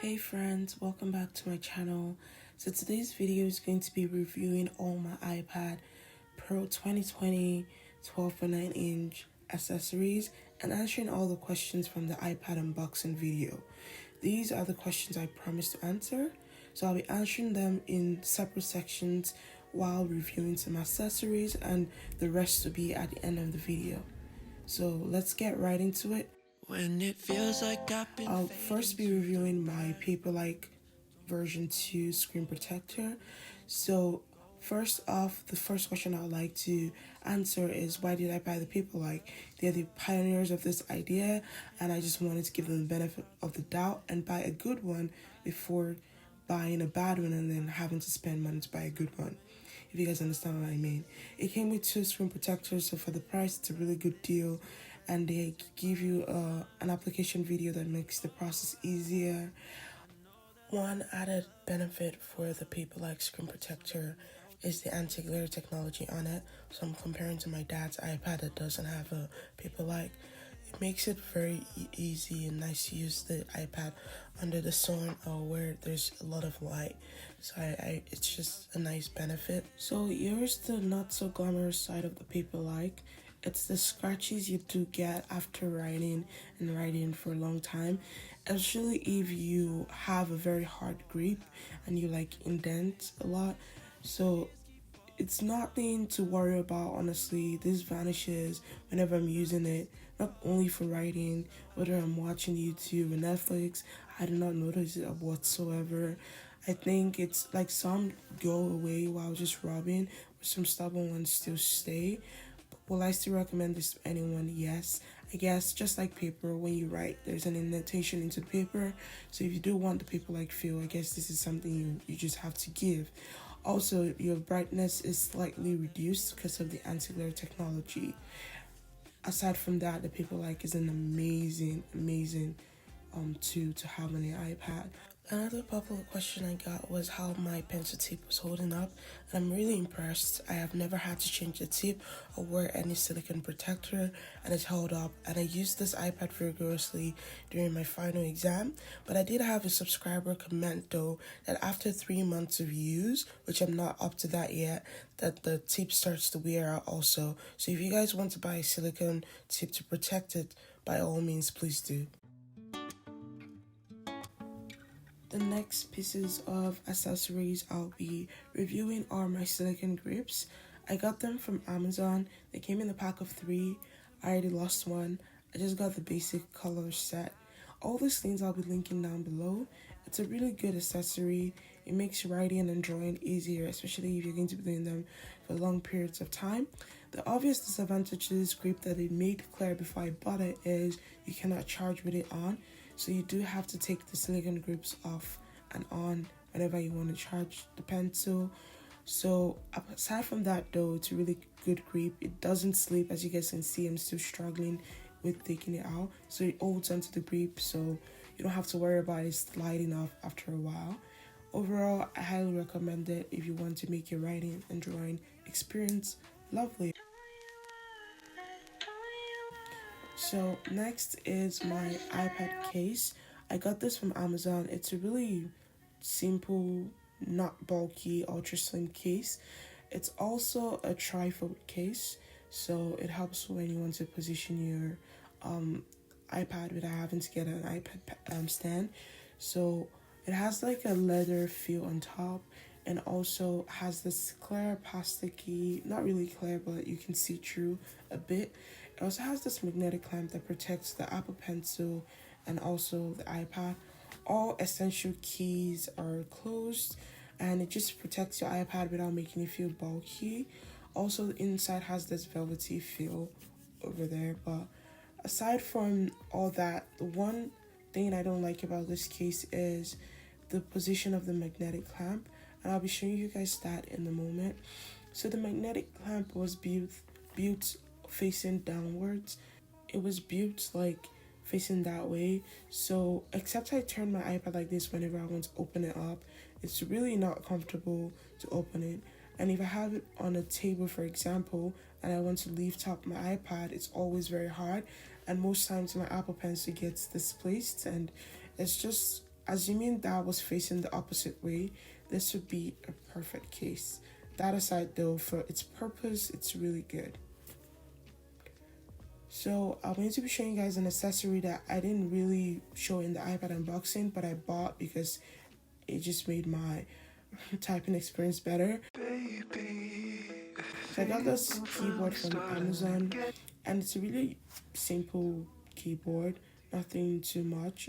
Hey friends, welcome back to my channel. So today's video is going to be reviewing all my iPad Pro 2020 12.9 inch accessories and answering all the questions from the iPad unboxing video. These are the questions I promised to answer, so I'll be answering them in separate sections while reviewing some accessories, and the rest will be at the end of the video. So let's get right into it. When it feels like I'll first be reviewing my Paperlike version 2 screen protector. So first off, the first question I would like to answer is, why did I buy the Paperlike? They're the pioneers of this idea, and I just wanted to give them the benefit of the doubt and buy a good one before buying a bad one and then having to spend money to buy a good one, if you guys understand what I mean. It came with 2 screen protectors, so for the price it's a really good deal, and they give you an application video that makes the process easier. One added benefit for the Paperlike screen protector is the anti-glare technology on it. So I'm comparing to my dad's iPad that doesn't have a Paperlike. It makes it very easy and nice to use the iPad under the sun or where there's a lot of light. So it's just a nice benefit. So here's the not so glamorous side of the Paperlike. It's the scratches you do get after writing for a long time, especially if you have a very hard grip and you indent a lot. So it's nothing to worry about, honestly. This vanishes whenever I'm using it, not only for writing, whether I'm watching YouTube or Netflix. I do not notice it whatsoever. I think it's like some go away while just rubbing, but some stubborn ones still stay. Will I still recommend this to anyone? Yes. I guess just like paper, when you write, there's an indentation into the paper. So if you do want the paper-like feel, I guess this is something you just have to give. Also, your brightness is slightly reduced because of the anti-glare technology. Aside from that, the Paperlike is an amazing tool to have on your iPad. Another popular question I got was how my pencil tip was holding up, and I'm really impressed. I have never had to change the tip or wear any silicone protector, and it's held up, and I used this iPad rigorously during my final exam. But I did have a subscriber comment though that after 3 months of use, which I'm not up to that yet, that the tip starts to wear out also. So if you guys want to buy a silicone tip to protect it, by all means please do. The next pieces of accessories I'll be reviewing are my silicone grips. I got them from Amazon. They came in a pack of 3. I already lost one. I just got the basic color set. All these things I'll be linking down below. It's a really good accessory. It makes writing and drawing easier, especially if you're going to be doing them for long periods of time. The obvious disadvantage to this grip that it made clear before I bought it is you cannot charge with it on. So you do have to take the silicone grips off and on whenever you want to charge the pencil. So aside from that though, it's a really good grip. It doesn't slip. As you guys can see, I'm still struggling with taking it out. So it holds onto the grip, so you don't have to worry about it sliding off after a while. Overall, I highly recommend it if you want to make your writing and drawing experience lovely. So next is my iPad case. I got this from Amazon. It's a really simple, not bulky, ultra slim case. It's also a trifold case, so it helps when you want to position your iPad without having to get an iPad stand. So it has like a leather feel on top, and also has this clear plasticky, not really clear, but you can see through a bit. It also has this magnetic clamp that protects the Apple Pencil and also the iPad. All essential keys are closed, and it just protects your iPad without making it feel bulky. Also, the inside has this velvety feel over there. But aside from all that, the one thing I don't like about this case is the position of the magnetic clamp, and I'll be showing you guys that in a moment. So the magnetic clamp was built facing downwards. It was built facing that way, so except I turn my iPad like this whenever I want to open it up, it's really not comfortable to open it. And if I have it on a table, for example, and I want to lift up my iPad, it's always very hard, and most times my Apple Pencil gets displaced, and it's just assuming that was facing the opposite way, this would be a perfect case. That aside though, for its purpose, it's really good. So I'm going to be showing you guys an accessory that I didn't really show in the iPad unboxing, but I bought because it just made my typing experience better. So I got this keyboard from Amazon, and it's a really simple keyboard, nothing too much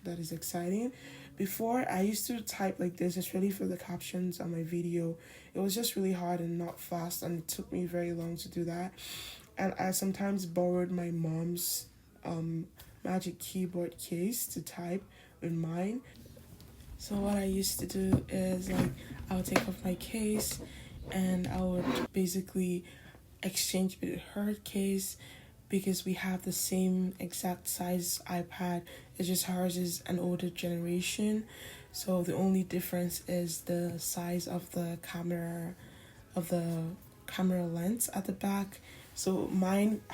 that is exciting. Before, I used to type like this, especially for the captions on my video. It was just really hard and not fast, and it took me very long to do that. And I sometimes borrowed my mom's Magic Keyboard case to type with mine. So what I used to do is like I would take off my case and I would basically exchange with her case because we have the same exact size iPad. It's just hers is an older generation. So the only difference is the size of the camera lens at the back. So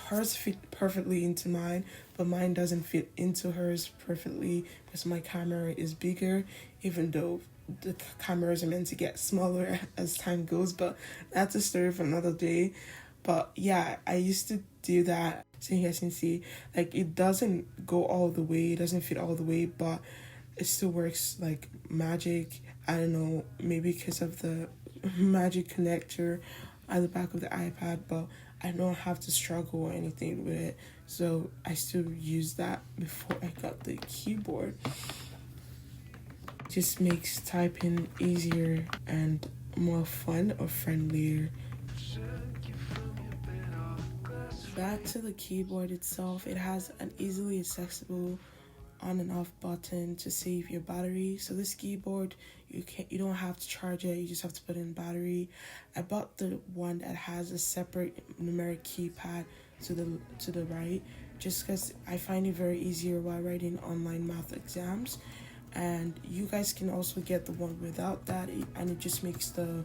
hers fit perfectly into mine, but mine doesn't fit into hers perfectly because my camera is bigger, even though the cameras are meant to get smaller as time goes, but that's a story for another day. But yeah, I used to do that. So you guys can see, like, it doesn't go all the way, it doesn't fit all the way, but it still works like magic. I don't know, maybe because of the magic connector at the back of the iPad, but I don't have to struggle or anything with it. So I still use that before I got the keyboard. Just makes typing easier and more fun or friendlier. Back to the keyboard itself, it has an easily accessible on and off button to save your battery. So this keyboard, you don't have to charge it, you just have to put in battery. I bought the one that has a separate numeric keypad to the right, just because I find it very easier while writing online math exams. And you guys can also get the one without that, and it just makes the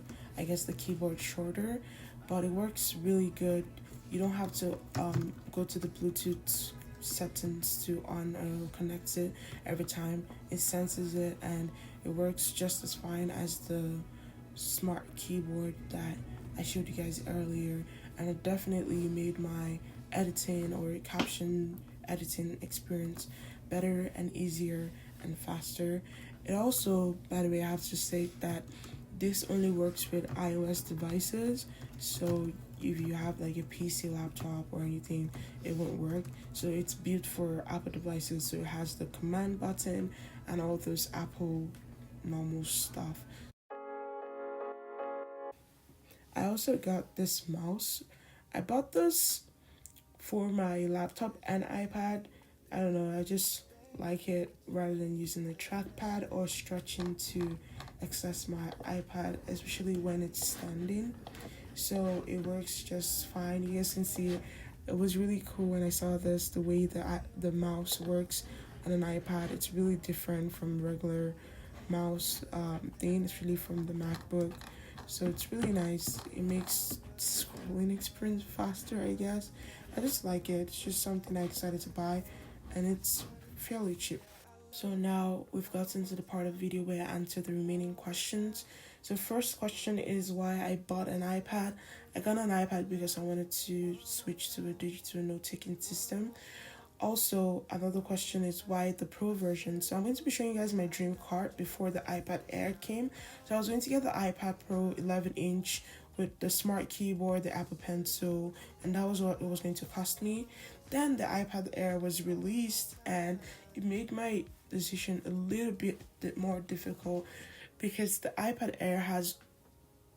keyboard shorter, but it works really good. You don't have to go to the Bluetooth settings to on or connect it every time. It senses it and it works just as fine as the smart keyboard that I showed you guys earlier, and it definitely made my editing or caption editing experience better and easier and faster. It also, by the way, I have to say that this only works with iOS devices, so if you have like a PC laptop or anything, it won't work. So it's built for Apple devices, so it has the command button and all those Apple normal stuff. I also got this mouse. I bought this for my laptop and iPad. I don't know, I just like it rather than using the trackpad or stretching to access my iPad, especially when it's standing. So it works just fine. You guys can see it was really cool when I saw this, the way the mouse works on an iPad. It's really different from regular mouse thing. It's really from the MacBook, so it's really nice. It makes scrolling experience faster, I guess. I just like it. It's just something I decided to buy, and it's fairly cheap. So now we've gotten to the part of the video where I answer the remaining questions. So first question is why I bought an iPad. I got an iPad because I wanted to switch to a digital note-taking system. Also, another question is why the Pro version. So I'm going to be showing you guys my dream cart before the iPad Air came. So I was going to get the iPad Pro 11-inch with the smart keyboard, the Apple Pencil, and that was what it was going to cost me. Then the iPad Air was released, and it made my decision a little bit more difficult because the iPad Air has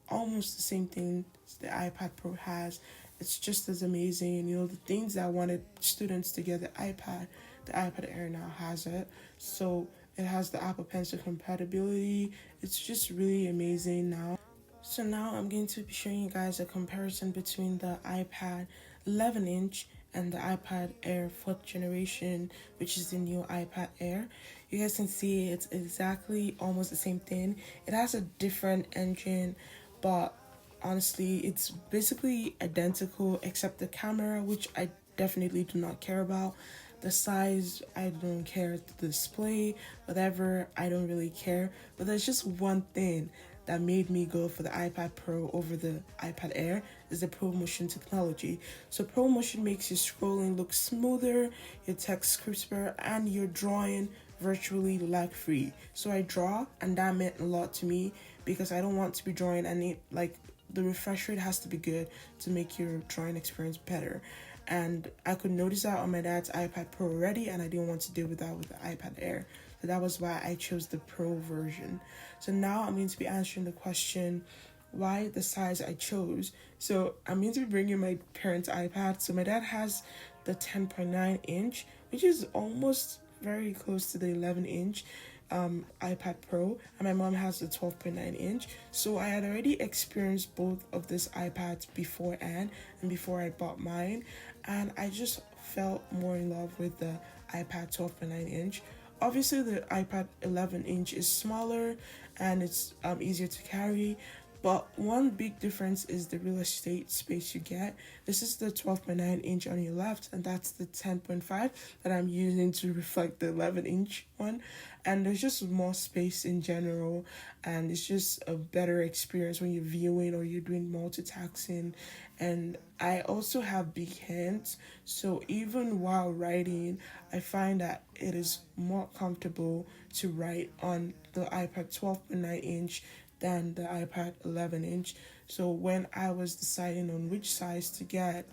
almost the same thing the iPad Pro has. It's just as amazing. You know, the things that I wanted students to get the iPad Air now has it. So it has the Apple Pencil compatibility. It's just really amazing now. So now I'm going to be showing you guys a comparison between the iPad 11-inch and the iPad Air 4th generation, which is the new iPad Air. You guys can see it's exactly almost the same thing. It has a different engine, but honestly, it's basically identical except the camera, which I definitely do not care about. The size, I don't care. The display, whatever, I don't really care. But there's just one thing that made me go for the iPad Pro over the iPad Air is the ProMotion technology. So ProMotion makes your scrolling look smoother, your text crisper, and your drawing virtually lag free. So I draw, and that meant a lot to me because I don't want to be drawing and it like the refresh rate has to be good to make your drawing experience better. And I could notice that on my dad's iPad Pro already, and I didn't want to deal with that with the iPad Air. So that was why I chose the Pro version. So now I'm going to be answering the question why the size I chose. So I'm going to be bringing my parents' iPad. So my dad has the 10.9 inch, which is almost very close to the 11 inch iPad Pro, and my mom has the 12.9 inch. So I had already experienced both of these iPads beforehand and before I bought mine, and I just felt more in love with the iPad 12.9 inch. Obviously, the iPad 11 inch is smaller and it's easier to carry, but one big difference is the real estate space you get. This is the 12.9 inch on your left, and that's the 10.5 that I'm using to reflect the 11 inch one. And there's just more space in general, and it's just a better experience when you're viewing or you're doing multitasking. And I also have big hands, so even while writing, I find that it is more comfortable to write on the iPad 12.9 inch than the iPad 11 inch. So when I was deciding on which size to get,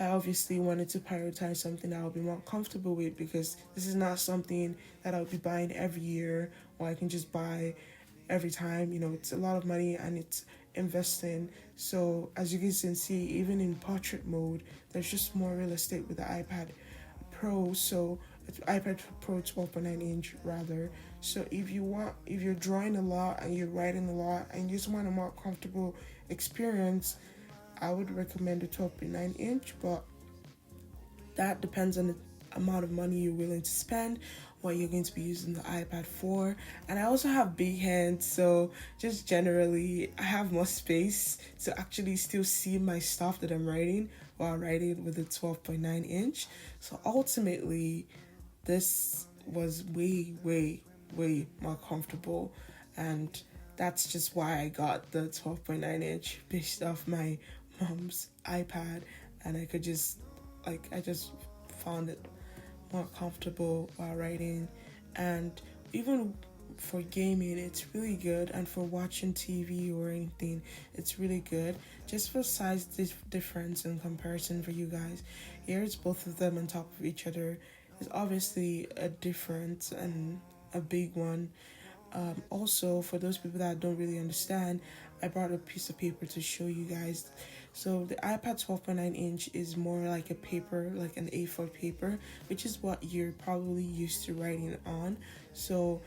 I obviously wanted to prioritize something that I'll be more comfortable with, because this is not something that I'll be buying every year or I can just buy every time. You know, it's a lot of money and it's investing. So as you guys can see, even in portrait mode, there's just more real estate with the iPad Pro. So it's iPad Pro 12.9 inch rather. So if you're drawing a lot and you're writing a lot and you just want a more comfortable experience, I would recommend the 12.9 inch, but that depends on the amount of money you're willing to spend, what you're going to be using the iPad for. And I also have big hands, so just generally I have more space to actually still see my stuff that I'm writing while writing with the 12.9 inch. So ultimately, this was way more comfortable, and that's just why I got the 12.9 inch based off my mom's iPad. And I just found it more comfortable while writing. And even for gaming, it's really good, and for watching TV or anything, it's really good. Just for size difference and comparison for you guys, here's both of them on top of each other. It's obviously a difference and a big one. Also, for those people that don't really understand, I brought a piece of paper to show you guys. So the iPad 12.9 inch is more like a paper, like an A4 paper, which is what you're probably used to writing on. So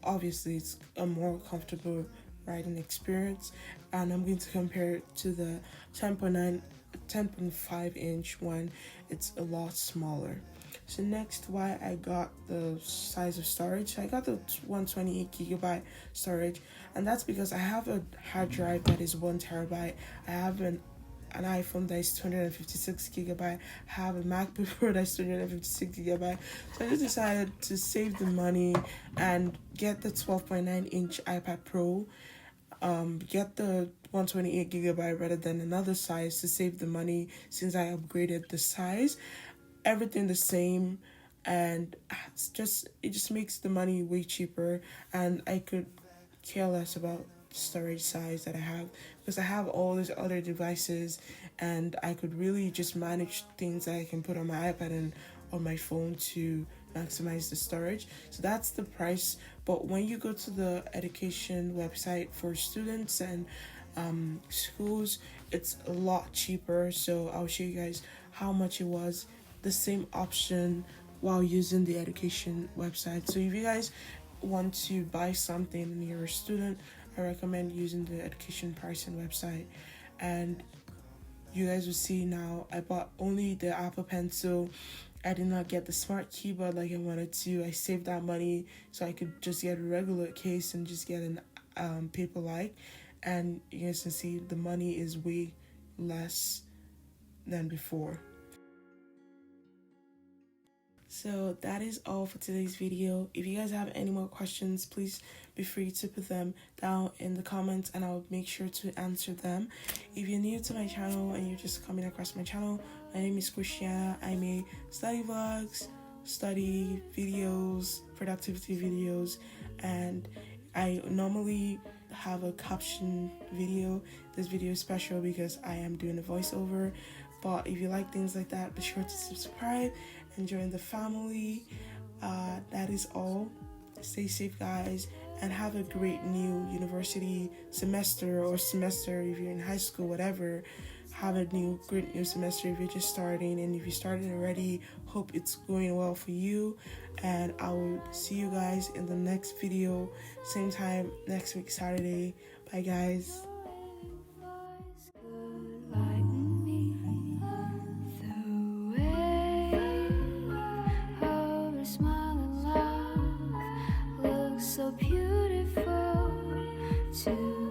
obviously it's a more comfortable writing experience. And I'm going to compare it to the 10.5 inch one. It's a lot smaller. So next, why I got the size of storage. I got the 128 GB storage, and that's because I have a hard drive that is 1 TB. I have an iPhone that is 256 GB. I have a MacBook Pro that's 256 GB. So I just decided to save the money and get the 12.9 inch iPad Pro. Get the 128 GB rather than another size to save the money, since I upgraded the size. Everything the same, and it just makes the money way cheaper, and I could care less about storage size that I have, because I have all these other devices, and I could really just manage things that I can put on my iPad and on my phone to maximize the storage. So that's the price. But when you go to the education website for students and schools, it's a lot cheaper. So I'll show you guys how much it was, the same option, while using the education website. So if you guys want to buy something and you're a student, I recommend using the education pricing website. And you guys will see now I bought only the Apple Pencil. I did not get the smart keyboard like I wanted to. I saved that money so I could just get a regular case and just get an Paperlike. And you guys can see the money is way less than before. So that is all for today's video. If you guys have any more questions, please be free to put them down in the comments and I'll make sure to answer them. If you're new to my channel and you're just coming across my channel, my name is Christiana. I make study vlogs, study videos, productivity videos, and I normally have a caption video. This video is special because I am doing a voiceover. But if you like things like that, be sure to subscribe and join the family. That is all. Stay safe, guys, and have a great new university semester or semester if you're in high school, whatever. Have a great new semester if you're just starting, and if you started already, hope it's going well for you. And I will see you guys in the next video, same time next week, Saturday. Bye, guys. So beautiful to